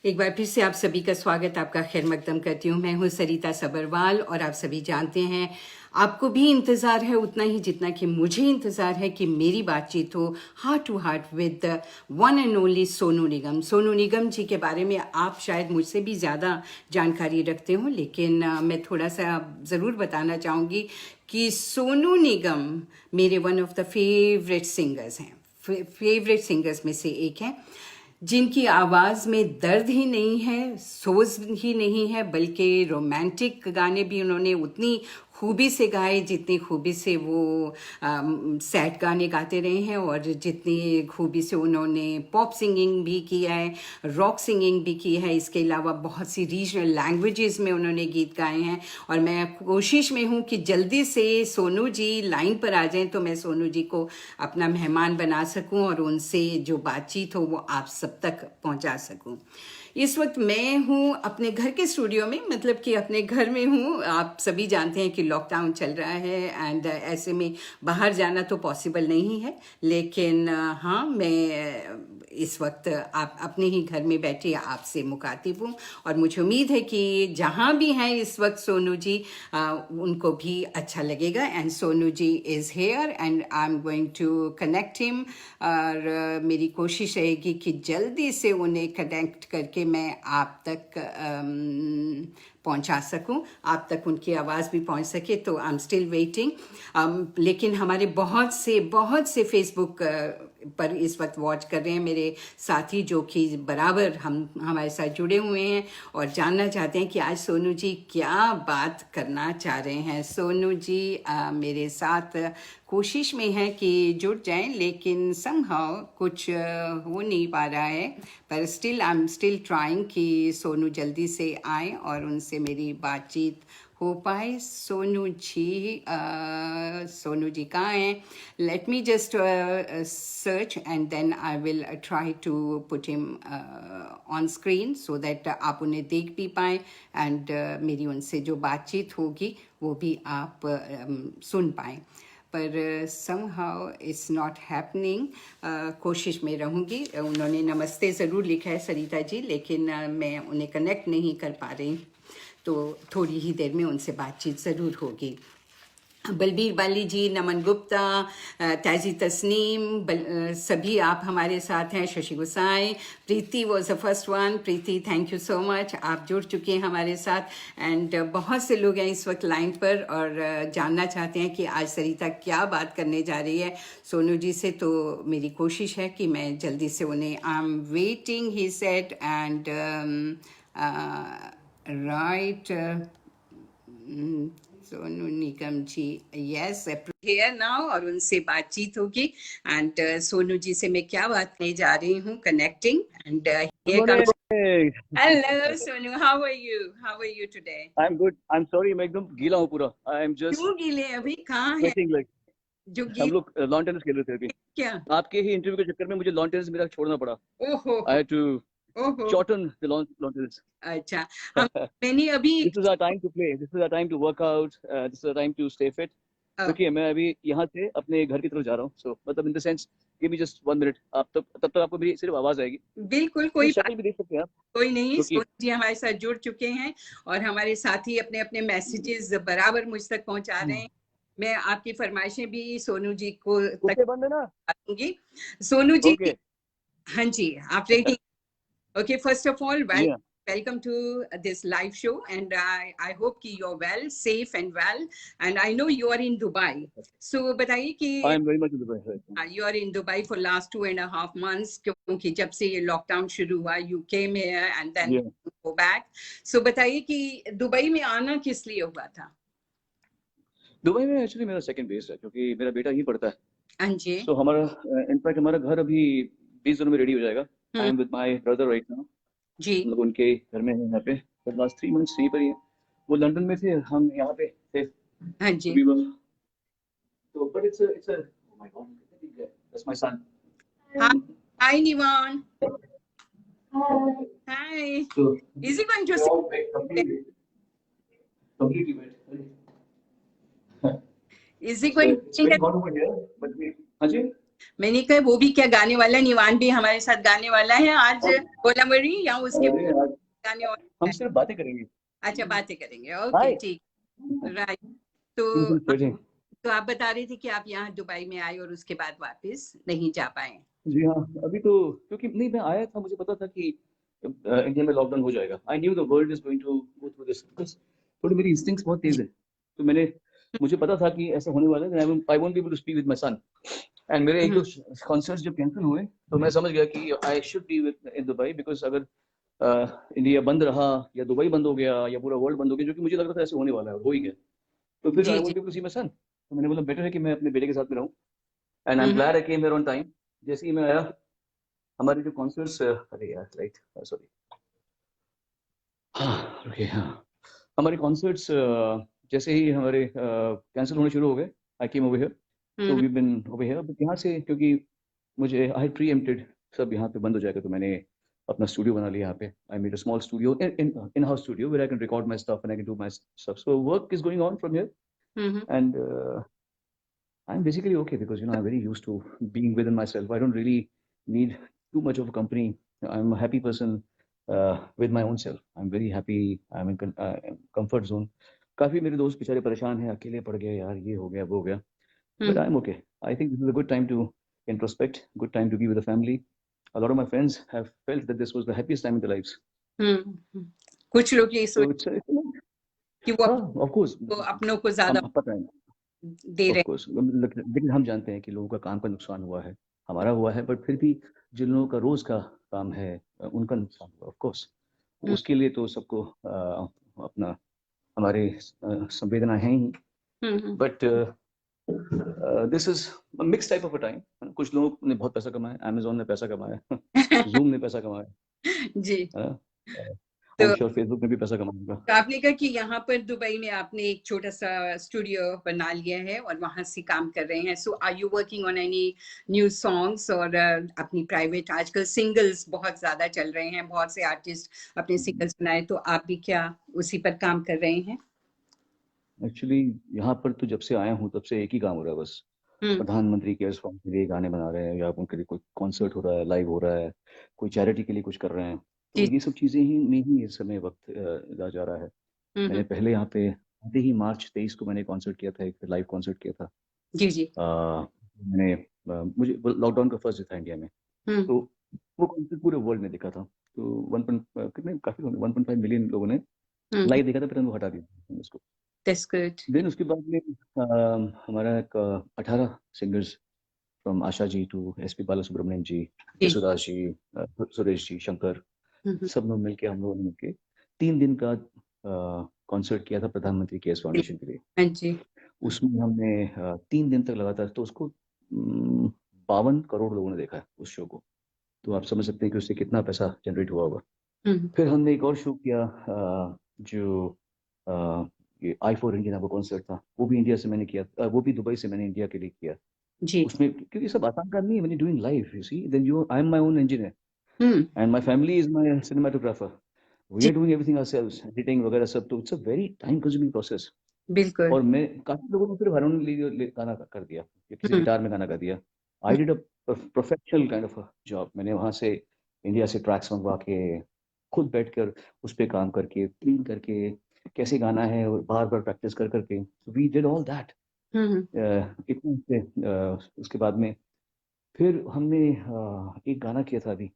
एक बार फिर से आप सभी का स्वागत, आपका खैर मकदम करती हूँ। मैं हूँ सरिता सबरवाल और आप सभी जानते हैं आपको भी इंतज़ार है उतना ही जितना कि मुझे इंतज़ार है कि मेरी बातचीत हो heart to heart with one and only Sonu Nigam. Sonu Nigam ji के बारे में आप शायद मुझसे भी ज़्यादा जानकारी रखते हो, लेकिन मैं थोड़ा सा ज़रूर बताना चाहूँगी कि सोनू निगम मेरे one of the favourite singers हैं। फेवरेट सिंगर्स में से एक हैं जिनकी आवाज़ में दर्द ही नहीं है, सोज ही नहीं है, बल्कि रोमांटिक गाने भी उन्होंने उतनी खूबी से गाए जितनी खूबी से वो सैड गाने गाते रहे हैं, और जितनी खूबी से उन्होंने पॉप सिंगिंग भी किया है, रॉक सिंगिंग भी की है। इसके अलावा बहुत सी रीजनल लैंग्वेजेस में उन्होंने गीत गाए हैं। और मैं कोशिश में हूँ कि जल्दी से सोनू जी लाइन पर आ जाएं तो मैं सोनू जी को अपना मेहमान बना सकूं और उनसे जो बातचीत हो वो आप सब तक पहुंचा सकूं। इस वक्त मैं हूँ अपने घर के स्टूडियो में, मतलब कि अपने घर में हूँ। आप सभी जानते हैं कि लॉकडाउन चल रहा है एंड ऐसे में बाहर जाना तो पॉसिबल नहीं है, लेकिन हाँ, मैं इस वक्त आप अपने ही घर में बैठे आपसे मुखातिब हूँ और मुझे उम्मीद है कि जहाँ भी हैं इस वक्त सोनू जी, उनको भी अच्छा लगेगा। And Sonu ji is here and I am going to connect him, और मेरी कोशिश रहेगी कि जल्दी से उन्हें कनेक्ट करके मैं आप तक पहुंचा सकूं, आप तक उनकी आवाज़ भी पहुंच सके। तो आई एम स्टिल वेटिंग। लेकिन हमारे बहुत से फेसबुक पर इस वक्त वॉच कर रहे हैं मेरे साथी, जो कि बराबर हमारे साथ जुड़े हुए हैं और जानना चाहते हैं कि आज सोनू जी क्या बात करना चाह रहे हैं। सोनू जी मेरे साथ कोशिश में है कि जुड़ जाएं, लेकिन समहाउ कुछ हो नहीं पा रहा है, पर still I am still trying कि सोनू जल्दी से आए और उनसे मेरी बातचीत हो पाए। सोनू जी कहाँ हैं? Let me just search and then I will try to put him on screen so that आप उन्हें देख भी पाएँ एंड मेरी उनसे जो बातचीत होगी वो भी आप सुन पाएँ। पर somehow it's not happening। कोशिश में रहूँगी। उन्होंने नमस्ते ज़रूर लिखा है सरिता जी, लेकिन मैं उन्हें कनेक्ट नहीं कर पा रही, तो थोड़ी ही देर में उनसे बातचीत ज़रूर होगी। बलबीर बाली जी, नमन गुप्ता, ताजी तस्नीम, सभी आप हमारे साथ हैं। Shashi Gusain, Preeti was the first one. Preeti, thank you so much, आप जुड़ चुके हैं हमारे साथ। एंड बहुत से लोग हैं इस वक्त लाइन पर और जानना चाहते हैं कि आज सरिता क्या बात करने जा रही है सोनू जी से। तो मेरी कोशिश है कि मैं जल्दी से उन्हें, I am waiting he said and right Sonu Nigam ji, yes here now, और उनसे बातचीत होगी। एंड सोनू जी से मैं क्या बात करने जा रही हूँ, connecting and hello Sonu, how are you today? I am good, I am sorry, मैं एकदम गीला हूँ पूरा। आई एम जस्ट क्यों गीले? अभी कहाँ है like, जो हम गीले? लोग लॉन टेनिस खेल रहे थे अभी। क्या? आपके ही इंटरव्यू के चक्कर में मुझे लॉन टेनिस मेरा छोड़ना पड़ा। ओहो, आई हैड टू ओहो, shorten the lawn tennis. अच्छा। मैंने अभी This is our time to play. This is our time to work out. This is our time to stay fit. क्योंकि मैं अभी यहाँ से अपने घर की तरफ जा रहा हूँ, so मतलब in the sense, give me just 1 minute. आप तब तक आपको मेरी सिर्फ आवाज आएगी। बिल्कुल, कोई शक्ल भी देख सकते हैं आप। कोई नहीं, क्योंकि सोनू जी हमारे साथ जुड़ चुके हैं और हमारे साथी अपने अपने मैसेजेस बराबर मुझ तक पहुंचा रहे हैं। मैं आपकी फरमाइशें भी सोनू जी को तक बंद है ना? दूंगी। सोनू जी, Okay. हाँ जी, आप ready? Okay, first of all, Yeah. welcome to this live show, and I hope कि you're well, safe and well, and I know you are in Dubai. So बताइए कि I am very much in Dubai right now. you are in Dubai for last 2.5 months, क्योंकि जब से ये lockdown शुरू हुआ, you came here and then Yeah. go back. So बताइए कि दुबई में आना किस लिए हुआ था? दुबई में एक्चुअली मेरा सेकंड बेस है, क्योंकि मेरा बेटा यहीं पढ़ता है। हाँ जी। So हमारा इनफैक्ट हमारा घर अभी 20 दिनों में रेडी हो जाएगा। I am with my brother right now. जी। मतलब उनके घर में है यहाँ पे, पर लास्ट 3 मंथ्स यहीं पर ही है। वो लंदन में थे, हम यहाँ पे थे। हाँ जी। So but it's a oh my god, that's my son. Hi Nivan. Hi. So Is he going to say completely wet. is he going to sing It's very hot over here, but हाँ जी। मैंने कहा वो भी क्या गाने वाला, निवान भी हमारे साथ गाने वाला है आज कोलामरी, या उसके अरे यार, गाने वाला हम है? सिर्फ बातें करेंगे। अच्छा, बातें करेंगे, ओके हाय। ठीक, राइट। तो तो आप बता रहे थे कि आप यहाँ दुबई में आए और उसके बाद वापस नहीं जा पाए। जी हाँ, अभी तो क्योंकि नहीं, मैं आया था, मुझे पता था कि इंडिया में लॉकडाउन हो जाएगा। I knew the world is going to go through this, because थोड़ी मेरी इंस्टिंक्ट्स बहुत तेज है। तो मुझे पता था कि ऐसा होने वाला है। I won't be able to speak with my son. And मेरे एक दो कॉन्सर्ट्स जब कैंसिल हुए तो मैं समझ गया कि I should be in Dubai, because अगर इंडिया बंद रहा या दुबई बंद हो गया या पूरा वर्ल्ड बंद हो गया, जो कि मुझे लग रहा था ऐसे होने वाला है और हो ही गया, तो फिर आई जी वोंट जी। Be able to see my son. तो मैंने बोला बेटर है कि मैं अपने बेटे के साथ में रहूं। And I M hmm glad I came here on time. जैसे ही मैं आया, हमारे जो कॉन्सर्ट्स, अरे यार राइट, सॉरी, हाँ ओके, हाँ, हमारे कॉन्सर्ट्स जैसे ही हमारे कैंसिल होने शुरू हो गए, I came over here. So we been over here, but यहाँ से क्योंकि मुझे आई प्री एम्प्टेड सब यहाँ पे बंद हो जाएगा, तो मैंने अपना स्टूडियो बना लिया यहाँ पे। I made a small studio, in house studio, where I can record my stuff and I can do my stuff. So work is going on from here. Hmm and I'm basically okay because I'm very used to being within myself. I don't really need too much of a company. I'm a happy person with my own self. I'm very happy. I'm in comfort zone. काफी मेरे दोस्त बेचारे परेशान हैं, अकेले पड़ गए यार, ये हो गया वो हो गया, but I'm okay. I think this is a good time to introspect, good time to be with the family. A lot of my friends have felt that this was the happiest time in their lives. कुछ लोग ये So सोच it's कि वो हाँ, of course, तो अपनों को ज्यादा हम पता है, दे ऑफ रहे कोर्स, लेकिन हम जानते हैं कि लोगों का काम का नुकसान हुआ है, हमारा हुआ है, बट फिर भी जिन लोगों का रोज का काम है उनका नुकसान हुआ, ऑफ कोर्स। हैं। उसके लिए तो सबको अपना हमारे संवेदना है ही। Hmm but this is mix type of a time. कुछ लोगों ने बहुत पैसा कमाया, अमेजोन ने पैसा कमाया, जूम ने पैसा कमाया, जी। आई एम तो श्योर फेसबुक ने भी पैसा कमाएगा। आपने कहा कि यहाँ पर दुबई में आपने एक छोटा सा स्टूडियो बना लिया है और वहां से काम कर रहे हैं। So are you working on any new songs और अपनी प्राइवेट, आजकल सिंगल्स बहुत ज्यादा चल रहे हैं, बहुत से आर्टिस्ट अपने सिंगल्स बनाए, तो आप भी क्या उसी पर काम कर रहे हैं? एक्चुअली यहाँ पर तो जब से आया हूँ तब से एक ही काम हो रहा है बस, हम्म प्रधानमंत्री केयर्स फंड के लिए गाने बना रहे हैं, या उनके लिए कोई कॉन्सर्ट हो रहा है, लाइव हो रहा है, कोई चैरिटी के लिए कुछ कर रहे हैं। तो जी। ये सब चीज़ें ही में ही इस समय वक्त जा रहा है। मैंने हम्म पहले यहाँ पे आते ही मार्च 23 को मैंने कॉन्सर्ट किया था, एक लाइव कॉन्सर्ट किया था। जी जी। मैंने मुझे लॉकडाउन का फर्स्ट था इंडिया में, हम्म तो वो कॉन्सर्ट पूरे वर्ल्ड में देखा था। तो कितने काफी 1.5 मिलियन लोगों ने हम्म लाइव देखा था, फिर हम वो हटा दिया उसको। That's good. देन उसके बाद में हमारा एक 18 singers, from Asha ji to SP Balasubrahmanyam ji, जी। यशोदास जी, सुरेश जी, शंकर, सब लोग मिलके, हम लोगों ने मिलके 3 दिन का कॉन्सर्ट किया था प्रधानमंत्री केयर्स फाउंडेशन के लिए। हाँ जी। उसमें हमने 3 दिन तक लगातार, तो उसको 52 करोड़ लोगों ने देखा है उस शो को। तो आप समझ सकते हैं कि उससे कितना पैसा जनरेट हुआ होगा। हम्म फिर हमने एक और शो किया, जो ये आई फॉर इंडिया का कॉन्सर्ट था, वो भी इंडिया से मैंने किया, वो भी दुबई से मैंने इंडिया के लिए किया। जी। उसमें क्योंकि सब आसान काम नहीं है, when you doing live, you see, then you, I am my own engineer hmm and my family is my cinematographer, we जी are doing everything ourselves, editing वगैरह सब, तो it's a very time consuming process. बिल्कुल। और मैं, काफी लोगों ने सिर्फ हारमोनियम गाना कर दिया या किसी हम्म गिटार में गाना कर दिया। I did a professional kind of job. मैंने वहां से इंडिया से ट्रैक्स मंगवा के, खुद बैठकर उस पे काम करके, क्लीन करके, कैसे गाना है, और बार बार प्रैक्टिस कर करके, वी डिड ऑल दैट। हम्म इतने से उसके बाद में फिर हमने एक गाना किया था अभी,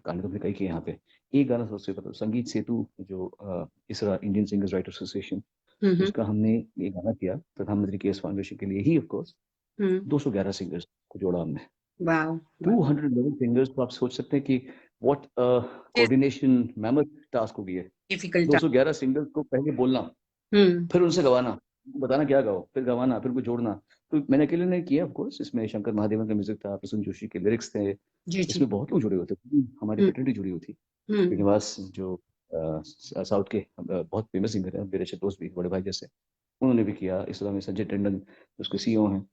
गाने तो हमने कई किए यहाँ पे। एक गाना सबसे पता, संगीत सेतु, जो इसरा, इंडियन सिंगर्स राइटर एसोसिएशन, हम्म उसका हमने ये गाना किया प्रधानमंत्री केयर्स फाउंडेशन के लिए ही, ऑफ कोर्स। हम्म 211 सिंगर्स को जोड़ा हमने, वाओ। 211 सिंगर्स। तो आप सोच सकते हैं कि व्हाट कोऑर्डिनेशन मैमथ टास्क हो गई है। डिफिकल्ट। 211 सिंगर्स को पहले बोलना, हम्म फिर उनसे गवाना, उनको बताना क्या गाओ, फिर गवाना, फिर उनको जोड़ना। तो मैंने अकेले नहीं किया, ऑफ कोर्स। इसमें शंकर महादेवन का म्यूजिक था, प्रसून जोशी के लिरिक्स थे, जी जी। इसमें बहुत लोग जुड़े हुए थे, हमारी हम्म फ्रेटर्निटी जुड़ी हुई थी। हम्म श्रीनिवास, जो साउथ के बहुत फेमस सिंगर हैं, मेरे अच्छे दोस्त भी, बड़े भाई जैसे, उन्होंने भी किया। इस तरह में संजय टंडन, उसके सीईओ हैं,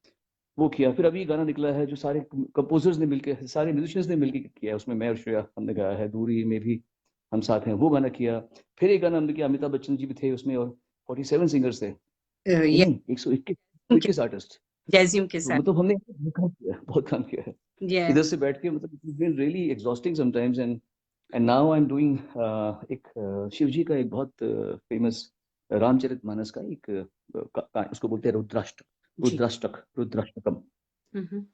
वो किया। फिर अभी गाना निकला है जो सारे कंपोजर्स ने मिलकर, सारे म्यूजिशियंस ने मिलकर किया है, उसमें मैं और श्रेया हमने गाया है, दूरी में भी हम साथ हैं, वो गाना किया। फिर एक गाना हमने किया, अमिताभ बच्चन जी भी थे उसमें, और 47 सिंगर्स थे, ये नहीं 121 मुझे 121 आर्टिस्ट। जैज़्यूम के साथ। मतलब हमने बहुत काम किया है, बहुत काम किया है। या इधर से बैठ के मतलब it's been really exhausting sometimes and now I am doing एक शिव जी का एक बहुत फेमस रामचरितमानस का एक उसको बोलते हैं जी। रुद्राष्टकम। हम्म।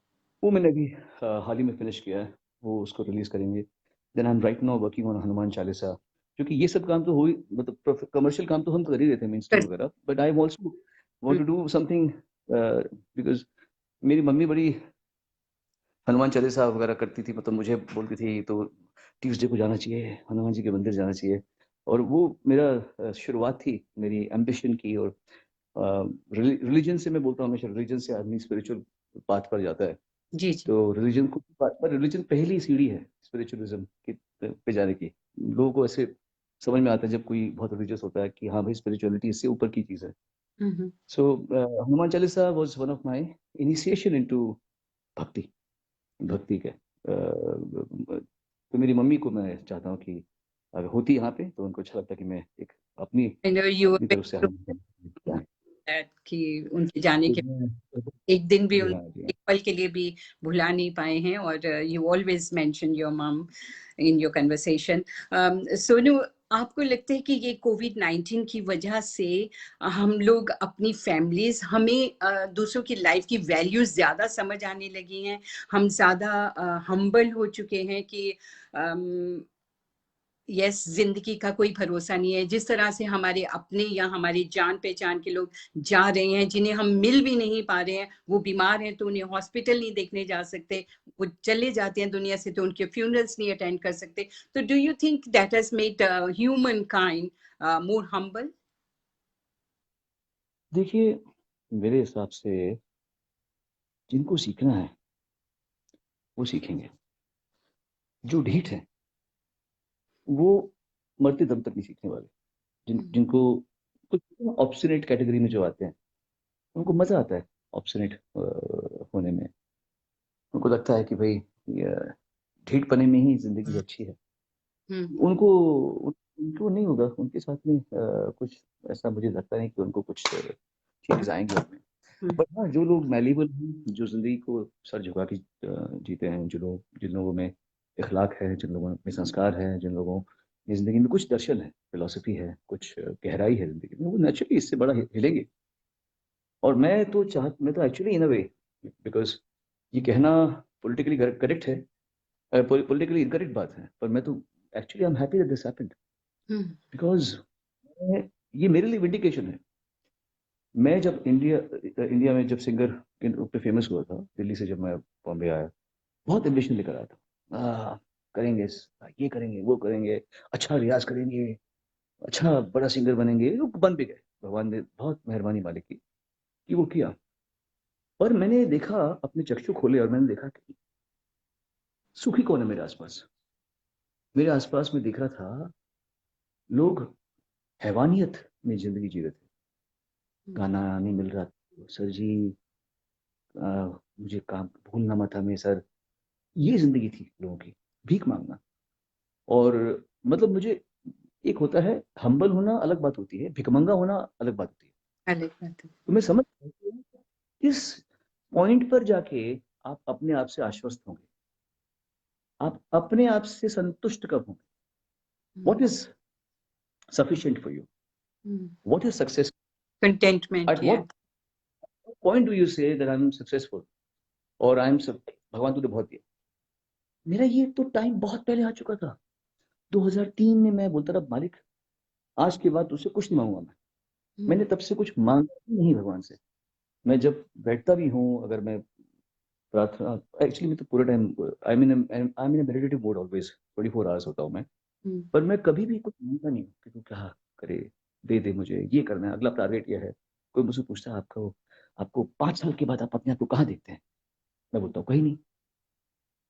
वो मैंने अभी हाल ही में फिनिश किया है, वो उसको रिलीज करेंगे। Then I am right now working on Hanuman Chalisa, क्योंकि ये सब काम तो हो ही, मतलब कमर्शियल काम तो हम कर ही रहे थे मेन स्ट्रीम कर। वगैरह, but I also want hmm. To do something because मेरी मम्मी बड़ी हनुमान चालीसा वगैरह करती थी, मतलब मुझे बोलती थी तो ट्यूसडे को जाना चाहिए, हनुमान जी के मंदिर जाना चाहिए। और वो मेरा शुरुआत थी मेरी एम्बिशन की। और रिलीजन से मैं बोलता हूँ हमेशा, रिलीजन से आदमी स्पिरिचुअल पाथ पर जाता है। जी जी। तो रिलीजन को, पर रिलीजन पहली सीढ़ी है स्पिरिचुअलिज्म की पे जाने की। लोगों को ऐसे समझ में आता है जब कोई बहुत रिलीजियस होता है कि हाँ भाई स्पिरिचुअलिटी इससे ऊपर की चीज़ है। Hmm. So Hanuman Chalisa was one of my initiation into bhakti, भक्ति के तो मेरी मम्मी को मैं चाहता हूँ कि अगर होती यहाँ पे तो उनको अच्छा लगता कि मैं एक अपनी आई नो यू अपनी तरफ से हनुमान कि उनके जाने के जी एक दिन भी उन हाँ जी हाँ। एक पल के लिए भी भुला नहीं पाए हैं, और यू ऑलवेज मेंशन योर मम इन योर कन्वर्सेशन। सोनू, आपको लगता है कि ये कोविड-19 की वजह से हम लोग अपनी फैमिलीज, हमें दूसरों की लाइफ की वैल्यूज ज्यादा समझ आने लगी हैं, हम ज्यादा हम्बल हो चुके हैं कि यस, जिंदगी का कोई भरोसा नहीं है। जिस तरह से हमारे अपने या हमारी जान पहचान के लोग जा रहे हैं, जिन्हें हम मिल भी नहीं पा रहे हैं, वो बीमार हैं तो उन्हें हॉस्पिटल नहीं देखने जा सकते, वो चले जाते हैं दुनिया से तो उनके फ्यूनरल्स नहीं अटेंड कर सकते। तो do you think that has made human kind more humble? देखिए, मेरे हिसाब से जिनको सीखना है वो सीखेंगे। जो ढीठ है वो मरते दम तक नहीं सीखने वाले। जिनको कुछ ऑब्स्टिनेट कैटेगरी में जो आते हैं उनको मजा आता है ऑब्स्टिनेट होने में। उनको लगता है कि भाई ये ढीठपने में ही जिंदगी अच्छी है। उनको उनको नहीं होगा उनके साथ में कुछ ऐसा, मुझे लगता नहीं कि उनको कुछ चेंजेस आएंगे उनमें। बट हाँ, जो लोग मैलिबल हैं, जो जिंदगी को सर झुका के जीते हैं, जो लोग, जिन लोगों में इखलाक है, जिन लोगों में संस्कार है, जिन लोगों की जिंदगी में कुछ दर्शन है, फिलोसफी है, कुछ गहराई है जिंदगी में, वो नेचुरली इससे बड़ा हिलेंगे। और मैं तो actually in a way, because ये कहना पॉलिटिकली करेक्ट है, पॉलिटिकली इनकरेक्ट बात है, पर मैं तो actually I am happy that this happened, because ये मेरे लिए विंडिकेशन है। मैं जब इंडिया में जब सिंगर के रूप में फेमस हुआ था, दिल्ली से जब मैं बॉम्बे आया, बहुत एम्बिशन लेकर आया था। करेंगे, ये करेंगे, वो करेंगे, अच्छा रियाज करेंगे, अच्छा बड़ा सिंगर बनेंगे। वो बन भी गए, भगवान ने बहुत मेहरबानी मालिक की कि वो किया। पर मैंने देखा, अपने चक्षु खोले और मैंने देखा कि सुखी कौन है मेरे आसपास। मेरे आसपास में दिख रहा था लोग हैवानियत में जिंदगी जी रहे थे। गाना नहीं मिल रहा था, सर जी मुझे काम भूलना मत हमें सर। ये जिंदगी थी लोगों की, भीख मांगना। और मतलब मुझे, एक होता है हम्बल होना, अलग बात होती है, भिकमंगा होना अलग बात होती है। अलग बात है। तो मैं समझ गया कि किस पॉइंट पर जाके आप अपने आप से आश्वस्त होंगे, आप अपने आप से संतुष्ट कब होंगे। What is sufficient for you, what is success, contentment, at या। What point do you say that I am successful, और आई एम सब, भगवान तूने बहुत दिया। मेरा ये तो टाइम बहुत पहले आ चुका था। 2003 में मैं बोलता रहा, मालिक आज के बाद तुझसे कुछ नहीं मांगूंगा मैं। मैंने तब से कुछ मांगा ही नहीं भगवान से। मैं जब बैठता भी हूँ, अगर मैं प्रार्थना, एक्चुअली मैं तो पूरे time I mean meditative mode always, 24 hours होता हूँ मैं। पर मैं कभी भी कुछ मांगता नहीं हूँ कि तू क्या करे, दे दे मुझे, ये करना है, अगला टारगेट ये है। कोई मुझसे पूछता है आपको 5 साल के बाद आप अपने आप को कहाँ देखते हैं, मैं बोलता हूँ कहीं नहीं।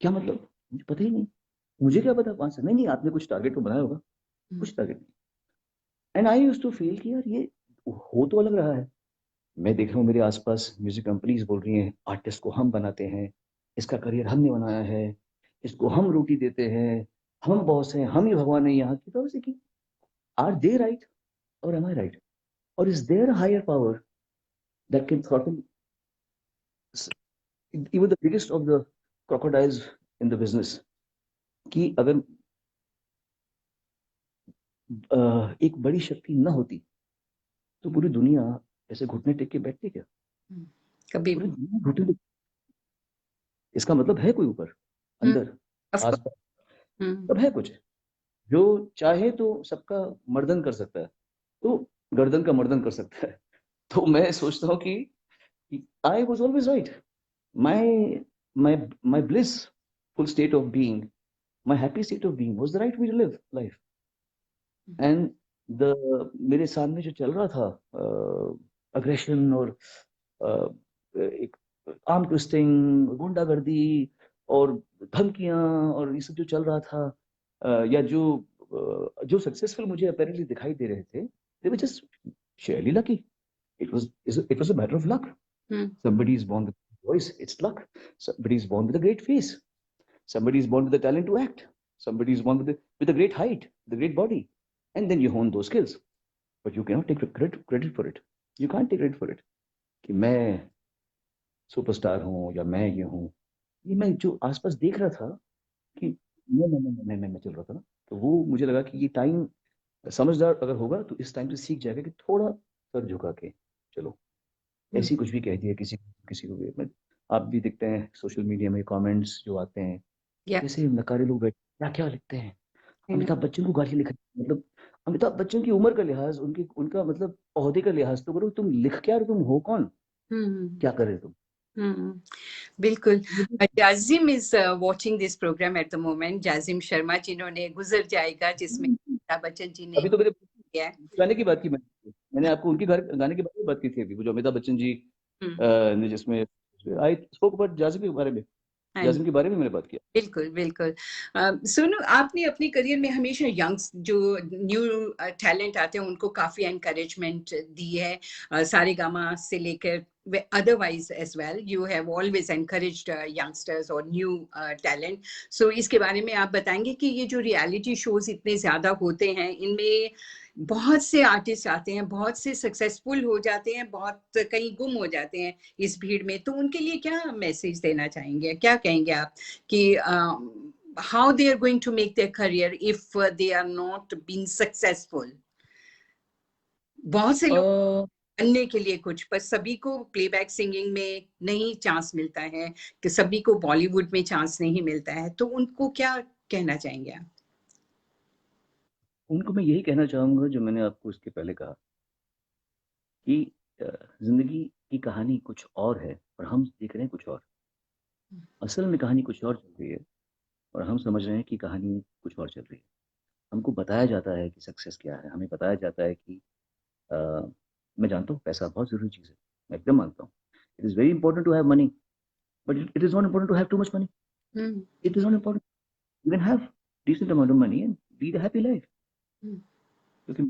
क्या मतलब, मुझे पता ही नहीं। मुझे क्या पता 5 साल, नहीं नहीं आपने कुछ टारगेट तो बनाया होगा। कुछ टारगेट नहीं। And I used to feel कि यार ये हो तो अलग रहा है। मैं देख रहा हूँ मेरे आसपास म्यूजिक कंपनीज बोल रही हैं आर्टिस्ट को हम बनाते हैं, इसका करियर हमने बनाया है, इसको हम रोटी देते हैं, हम बॉस हैं, हम ही भगवान है यहाँ की। तो कि आर दे राइट और एम आई राइट, और is there higher power that can throttle even the biggest of the crocodiles in the business, कि अगर एक बड़ी शक्ति न होती तो पूरी दुनिया ऐसे घुटने टेक के बैठती क्या? कभी पूरी दुनिया घुटने टेक, इसका मतलब है कोई ऊपर, अंदर, of course. आसपास, तब है कुछ जो चाहे तो सबका मर्दन कर सकता है, तो गर्दन का मर्दन कर सकता है। तो मैं सोचता हूँ कि I was always right. My blissful state of being, my happy state of being was the right way to live life. And the मेरे सामने जो चल रहा था अग्रेशन और एक आर्म ट्विस्टिंग, गुंडागर्दी और धमकियां और ये सब जो चल रहा था, या जो सक्सेसफुल मुझे अपेरेंटली दिखाई दे रहे थे, they were just surely lucky. It was a matter of luck. Somebody is born with a voice, it's luck. Somebody is born with a great face. Somebody is born with the talent to act. Somebody is born with a great height, with a great body. And then you hone those skills. But you cannot take credit for it. You can't take credit for it. कि मैं superstar हूँ या मैं ये हूँ, ये मैं जो आसपास देख रहा था कि मैं चल रहा था ना, तो वो मुझे लगा कि ये टाइम समझदार अगर होगा तो इस टाइम से सीख जाएगा कि थोड़ा सर झुका के चलो, ऐसी कुछ भी कह दिया किसी को भी। आप भी दिखते हैं सोशल मीडिया में कमेंट्स जो आते हैं, जैसे नकारे लोग बैठे क्या क्या लिखते हैं, अमिताभ बच्चन को गाली लिख, मतलब अमिताभ बच्चन की उम्र का लिहाज, उनका मतलब ओहदे का लिहाज तो करो, तुम लिख क्या रहे, तुम हो कौन, क्या कर रहे तुम? बिल्कुल। Jazim is watching this program at the moment. Jazim Sharma जिन्होंने गुजर जाएगा, जिसमें अमिताभ बच्चन जी ने अभी तो मेरे गाने की बात की, मैंने आपको उनके घर गाने के बारे में बात की थी अभी, वो जो अमिताभ बच्चन जी ने जिसमें आई स्पोक अबाउट जाजिम के बारे में, जाजिम के बारे में मैंने बात किया। बिल्कुल बिल्कुल। सोनू, आपने अपने करियर में हमेशा यंग्स जो न्यू टैलेंट आते हैं उनको काफी एनकरेजमेंट दी है, सारेगामा से लेकर otherwise as well. You have always encouraged youngsters or new talent. So इसके बारे में आप बताएंगे कि ये जो रियलिटी शोज इतने ज्यादा होते हैं, इनमें बहुत से आर्टिस्ट आते हैं, बहुत से सक्सेसफुल हो जाते हैं, बहुत कहीं गुम हो जाते हैं इस भीड़ में, तो उनके लिए क्या मैसेज देना चाहेंगे, क्या कहेंगे आप कि how they are going to make their career if they are not being successful? बहुत से लोग बनने के लिए कुछ, पर सभी को प्लेबैक सिंगिंग में नहीं चांस मिलता है, कि सभी को बॉलीवुड में चांस नहीं मिलता है, तो उनको क्या कहना चाहेंगे आप? उनको मैं यही कहना चाहूंगा जो मैंने आपको इसके पहले कहा कि जिंदगी की कहानी कुछ और है और हम देख रहे हैं कुछ और। असल में कहानी कुछ और चल रही है और हम समझ रहे हैं कि कहानी कुछ और चल रही है। हमको बताया जाता है कि सक्सेस क्या है, हमें बताया जाता है कि मैं जानता हूँ पैसा बहुत जरूरी चीज़ है, मैं एकदम मानता हूँ। It is very important to have money, but it is not important to have too much money. It is not important, you can have decent amount of money and lead a happy life. क्योंकि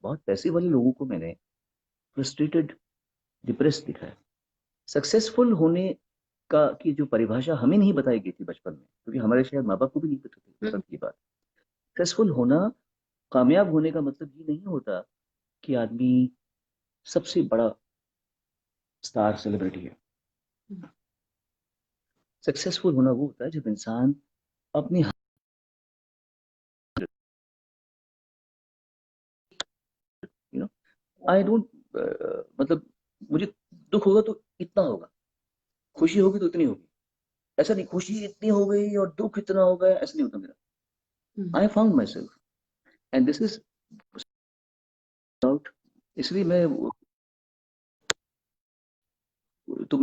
बहुत पैसे वाले लोगों को मैंने frustrated, depress दिखा है। Successful होने का की जो परिभाषा हमें नहीं बताई गई थी बचपन में, क्योंकि हमारे शायद माँ बाप को भी नहीं पता थी ये बात। सक्सेसफुल होना, कामयाब होने का मतलब ये नहीं होता कि आदमी सबसे बड़ा स्टार सेलिब्रिटी है। सक्सेसफुल होना वो होता है जब इंसान अपनी आई डोंट मतलब मुझे दुख होगा तो इतना होगा, खुशी होगी तो इतनी होगी, ऐसा नहीं खुशी इतनी हो गई और दुख इतना हो गया, ऐसा नहीं होता मेरा। I found my self and this is out. इसलिए मैं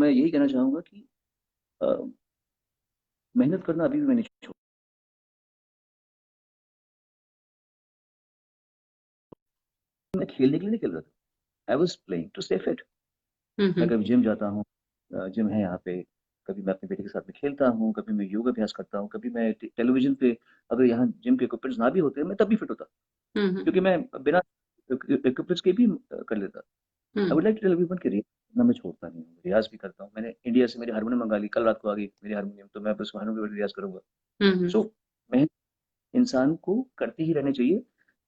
यही कहना चाहूंगा कि मेहनत करना अभी भी मैंने छोड़ा। मैं खेलने के लिए नहीं खेल रहा था, I was playing to stay fit. मैं कभी जिम जाता हूँ, जिम है यहाँ पे, कभी मैं अपने बेटे के साथ में खेलता हूँ, कभी मैं योग अभ्यास करता हूँ, कभी मैं टेलीविजन पे अगर यहाँ जिम के इक्विपमेंट्स ना भी होते मैं तब भी फिट होता, क्योंकि मैं बिना इक्विपमेंट्स के भी कर लेता। I would like to tell everyone कि रियाज मैं छोड़ता नहीं हूँ, रियाज भी करता हूँ। मैंने इंडिया से मेरी हारमोनियम मंगा ली, कल रात को आ गई मेरी हारमोनियम, तो मैं बस हारमोनियम पर रियाज करूंगा। सो मैं इंसान को करते ही रहने चाहिए,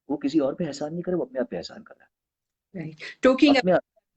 वो किसी और पे एहसान नहीं करे, वो अपने आप पे एहसान कर रहा है। टॉकिंग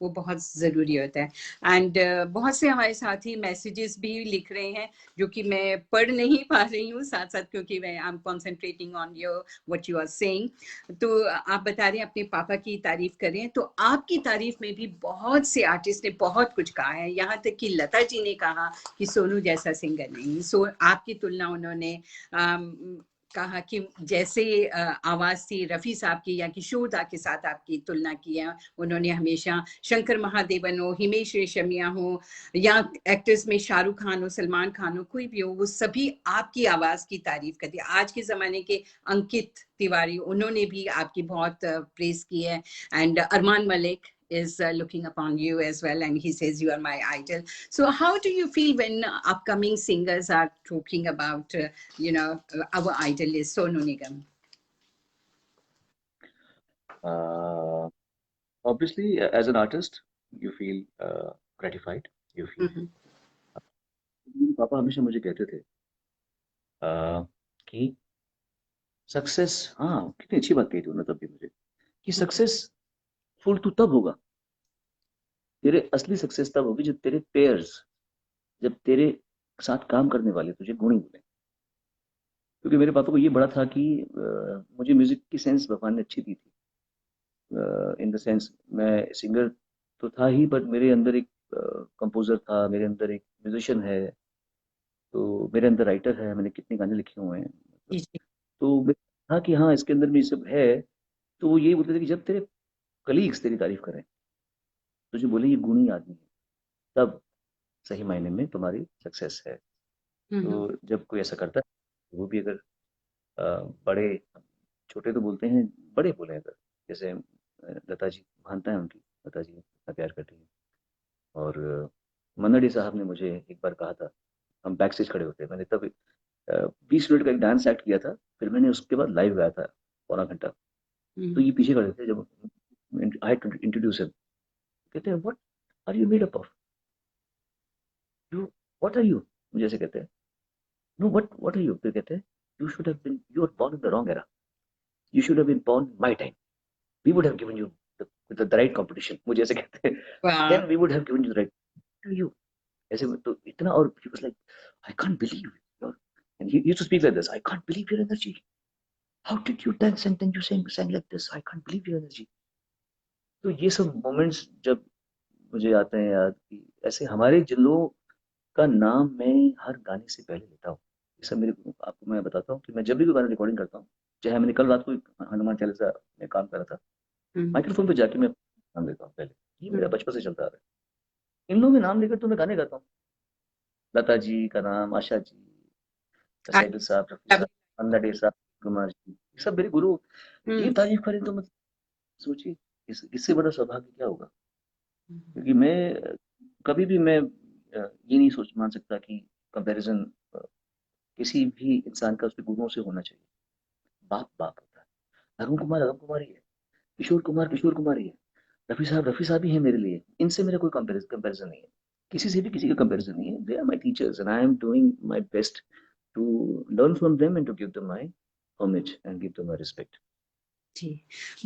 वो बहुत ज़रूरी होता है। एंड बहुत से हमारे साथी मैसेजेस भी लिख रहे हैं जो कि मैं पढ़ नहीं पा रही हूँ साथ साथ, क्योंकि मैं I am concentrating on your what you are saying. तो आप बता रहे हैं अपने पापा की तारीफ कर रहे हैं, तो आपकी तारीफ में भी बहुत से आर्टिस्ट ने बहुत कुछ कहा है, यहाँ तक कि लता जी ने कहा कि सोनू जैसा सिंगर नहीं। सो आपकी तुलना उन्होंने कहा कि जैसे आवाज थी रफी साहब की या किशोर दा के साथ आपकी तुलना की है, उन्होंने हमेशा शंकर महादेवन हो, हिमेश रेशमिया हो, या एक्टर्स में शाहरुख खान हो, सलमान खान हो, कोई भी हो, वो सभी आपकी आवाज की तारीफ करती है। आज के जमाने के अंकित तिवारी, उन्होंने भी आपकी बहुत प्रेज की है। And Armaan Malik is looking upon you as well, and he says you are my idol. So how do you feel when upcoming singers are talking about our idol is Sonu Nigam? Obviously, as an artist, you feel gratified. You feel. पापा हमेशा मुझे कहते थे कि success, हाँ कितनी अच्छी बात कही थी उन्होंने तब भी मुझे, कि सक्सेसफुल तू तब होगा, तेरे असली सक्सेस तब होगी जब तेरे पेयर्स, जब तेरे साथ काम करने वाले तुझे गुणी बोले। क्योंकि मेरे पापा को ये बड़ा था कि मुझे म्यूजिक की सेंस भगवान ने अच्छी दी थी। इन द सेंस मैं सिंगर तो था ही, बट मेरे अंदर एक कंपोजर था, मेरे अंदर एक म्यूजिशियन है, तो मेरे अंदर राइटर है, मैंने कितने गाने लिखे हुए हैं। जी जी। तो मैं था कि हाँ इसके अंदर भी ये सब है। तो वो ये बोलते थे कि जब तेरे कलीग्स तेरी तारीफ करें, तुझे बोले ये गुणी आदमी है, तब सही मायने में तुम्हारी सक्सेस है। तो जब कोई ऐसा करता है, वो भी अगर बड़े, छोटे तो बोलते हैं, बड़े बोले अगर, जैसे लता जी, मानता है उनकी, लता जी इतना प्यार करती हैं। और मन्ना डे साहब ने मुझे एक बार कहा था, हम बैक स्टेज खड़े होते, मैंने तब 20 मिनट का एक डांस एक्ट किया था, फिर मैंने उसके बाद लाइव गाया था पौना घंटा। तो ये पीछे खड़े थे, जब आई इंट्रोड्यूस हिम, कहते हैं what are you made up of, you what are you, मुझे ऐसे कहते हैं, नो व्हाट आर यू, फिर कहते हैं you should have been, you are born in the wrong era, you should have been born my time, we would have given you the right competition, मुझे ऐसे कहते हैं, then we would have given you the right to you, ऐसे तो इतना। और he was like I can't believe your, and he used to speak like this, I can't believe your energy, how did you dance and then you sang like this, I can't believe your energy. तो ये सब moments जब मुझे आते हैं याद, कि ऐसे हमारे जिन लोगों का नाम मैं हर गाने से पहले लेता हूँ। ये सब मेरे, आपको मैं बताता हूँ कि मैं जब भी कोई गाना रिकॉर्डिंग करता हूँ, चाहे मैंने कल रात को हनुमान चालीसा में काम करा था, माइक्रोफोन पे जाके मैं नाम लेता हूँ पहले। ये मेरा बचपन से चलता आ रहा है। इन लोगों के नाम लेकर तो मैं गाने गाता हूँ, लता जी का नाम, आशा जी, सैदुल साहब, रफी साहब, अन्ना डे साहब, कुमार जी, ये सब मेरे गुरु। ये तारीफ करें तो मतलब सोचिए इससे बड़ा सौभाग्य क्या होगा। क्योंकि मैं कभी भी मैं ये नहीं सोच मान सकता कि कंपैरिजन किसी भी इंसान का उसके गुरुओं से होना चाहिए। बाप बाप होता है, अरुण कुमार ही है, किशोर कुमार ही है, रफी साहब ही है मेरे लिए। इनसे मेरा कोई कंपैरिजन नहीं है, किसी से भी किसी का कंपैरिजन नहीं है। They are my teachers and I am doing my best to learn from them and to give them my homage and give them my respect. जी,